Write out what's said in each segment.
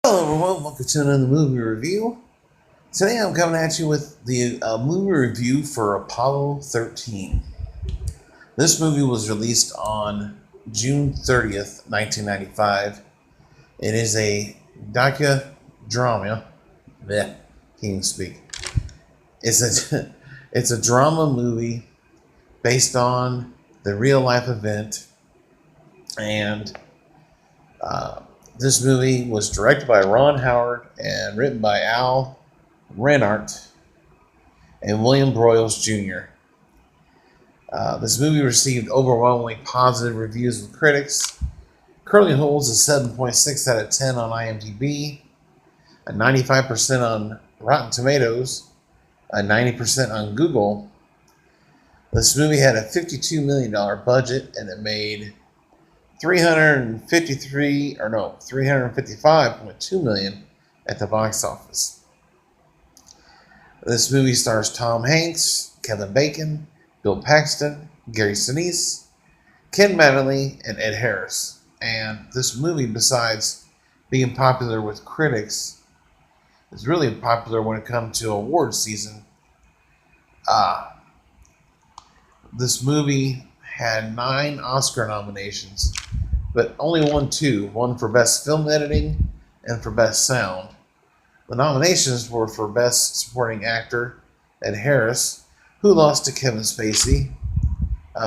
Hello everyone, welcome to another movie review. Today I'm coming at you with the movie review for Apollo 13. This movie was released on June 30th, 1995. It is a docudrama. Bleh, can't even speak. It's a, it's a drama movie based on the real life event, and uh, this movie was directed by Ron Howard and written by Al Reinert and William Broyles Jr. This movie received overwhelmingly positive reviews with critics. Currently holds a 7.6 out of 10 on IMDb, a 95% on Rotten Tomatoes, a 90% on Google. This movie had a $52 million budget and it made 355.2 million at the box office. This movie stars Tom Hanks, Kevin Bacon, Bill Paxton, Gary Sinise, Ken Mattingly, and Ed Harris. And this movie, besides being popular with critics, is really popular when it comes to award season. Uh, this movie had 9 Oscar nominations, but only won 2. One for Best Film Editing and for Best Sound. The nominations were for Best Supporting Actor, Ed Harris, who lost to Kevin Spacey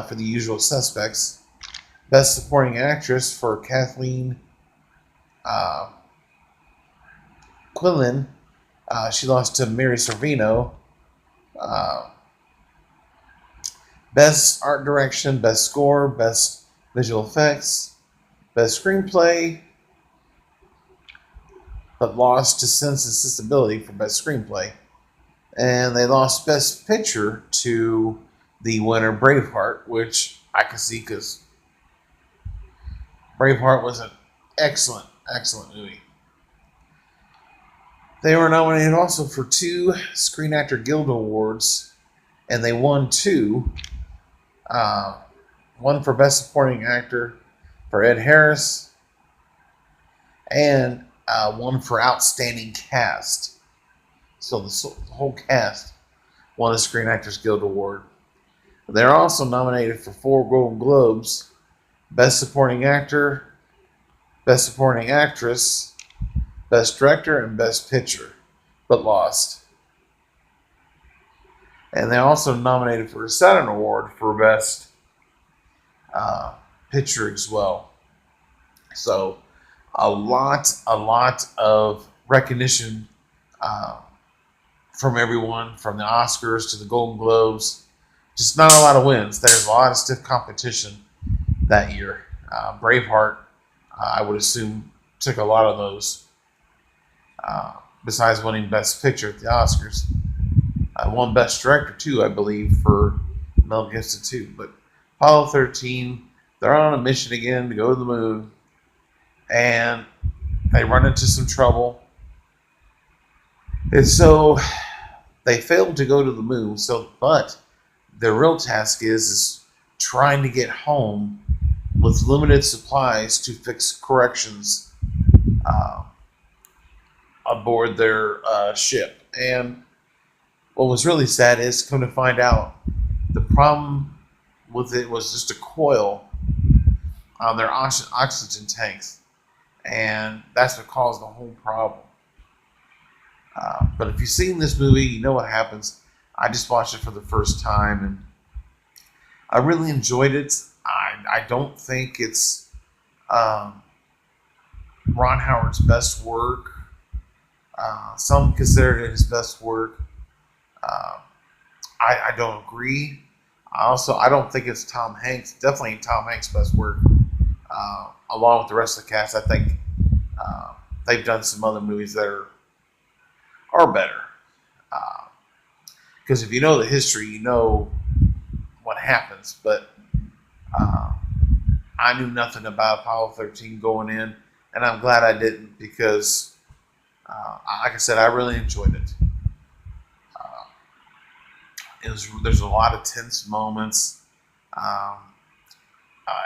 for The Usual Suspects. Best Supporting Actress for Kathleen uh, Quinlan. She lost to Mary Sorvino. Uh, Best Art Direction, Best Score, Best Visual Effects, Best Screenplay, but lost to Sense and Sensibility for Best Screenplay. And they lost Best Picture to the winner Braveheart, which I can see because Braveheart was an excellent, excellent movie. They were nominated also for 2 Screen Actor Guild Awards, and they won 2. One for Best Supporting Actor for Ed Harris, and one for Outstanding Cast. So the whole cast won a Screen Actors Guild Award. They're also nominated for 4 Golden Globes: Best Supporting Actor, Best Supporting Actress, Best Director, and Best Picture, but lost. And they also nominated for a Saturn Award for Best Picture as well. So a lot of recognition uh, from everyone, from the Oscars to the Golden Globes. Just not a lot of wins. There's a lot of stiff competition that year. Braveheart, I would assume, took a lot of those. Besides winning Best Picture at the Oscars, I won Best Director too, I believe, for Mel Gibson too. But Apollo 13, they're on a mission again to go to the moon, and they run into some trouble, and so they failed to go to the moon. But their real task is trying to get home with limited supplies to fix corrections uh, aboard their ship. And what was really sad is, come to find out, the problem with it was just a coil on their oxygen tanks, and that's what caused the whole problem. But if you've seen this movie, you know what happens. I just watched it for the first time, and I really enjoyed it. I don't think it's um, Ron Howard's best work. Some consider it his best work. Uh, I don't agree. I don't think it's Tom Hanks. Definitely Tom Hanks' best work. Along with the rest of the cast, I think they've done some other movies that are better. Because if you know the history, you know what happens. But uh, I knew nothing about Apollo 13 going in, and I'm glad I didn't because, like I said, I really enjoyed it. Uh, there's a lot of tense moments. Um,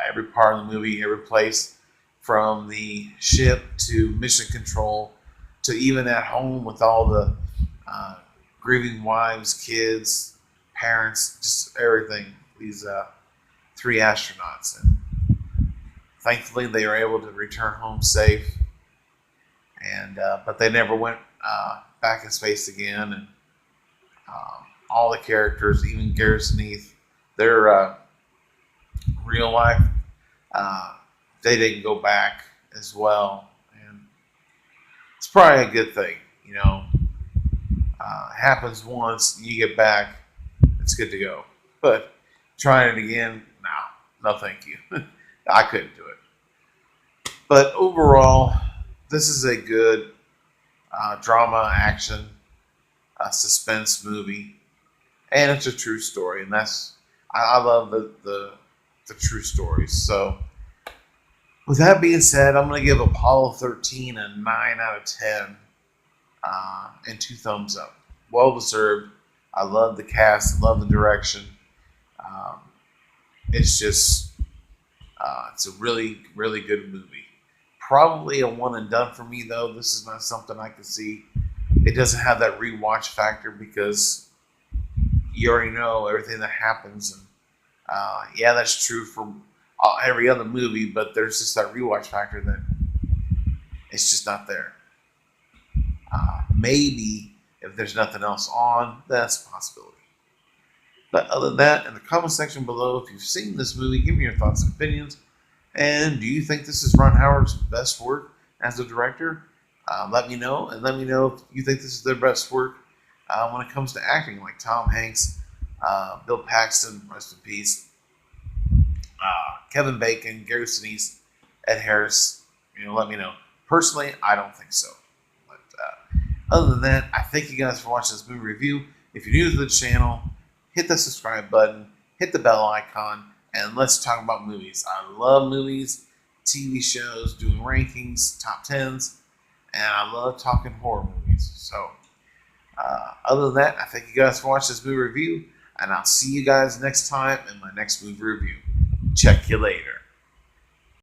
every part of the movie, every place, from the ship to mission control to even at home with all the grieving wives, kids, parents, just everything. These three astronauts, and thankfully they were able to return home safe. And but they never went back in space again. And all the characters, even Garrison Heath, their real life, they didn't go back as well, and it's probably a good thing. You know, happens once, you get back, it's good to go. But trying it again, no, thank you. I couldn't do it. But overall, this is a good drama, action, suspense movie, and it's a true story, and I love the true stories. So, with that being said, I'm going to give Apollo 13 a 9 out of 10 and 2 thumbs up. Well deserved. I love the cast. I love the direction. Um, it's just, it's a really, really good movie. Probably a one and done for me, though. This is not something I can see. It doesn't have that rewatch factor because you already know everything that happens. And yeah, that's true for every other movie, but there's just that rewatch factor that it's just not there. Maybe if there's nothing else on, that's a possibility. But other than that, in the comment section below, if you've seen this movie, give me your thoughts and opinions. And do you think this is Ron Howard's best work as a director? Let me know, and let me know if you think this is their best work when it comes to acting, like Tom Hanks, Bill Paxton, rest in peace, Kevin Bacon, Gary Sinise, Ed Harris. Let me know. Personally, I don't think so. But other than that, I thank you guys for watching this movie review. If you're new to the channel, hit the subscribe button, hit the bell icon, and let's talk about movies. I love movies, TV shows, doing rankings, top 10s, and I love talking horror movies. So, other than that, I thank you guys for watching this movie review, and I'll see you guys next time in my next movie review. Check you later.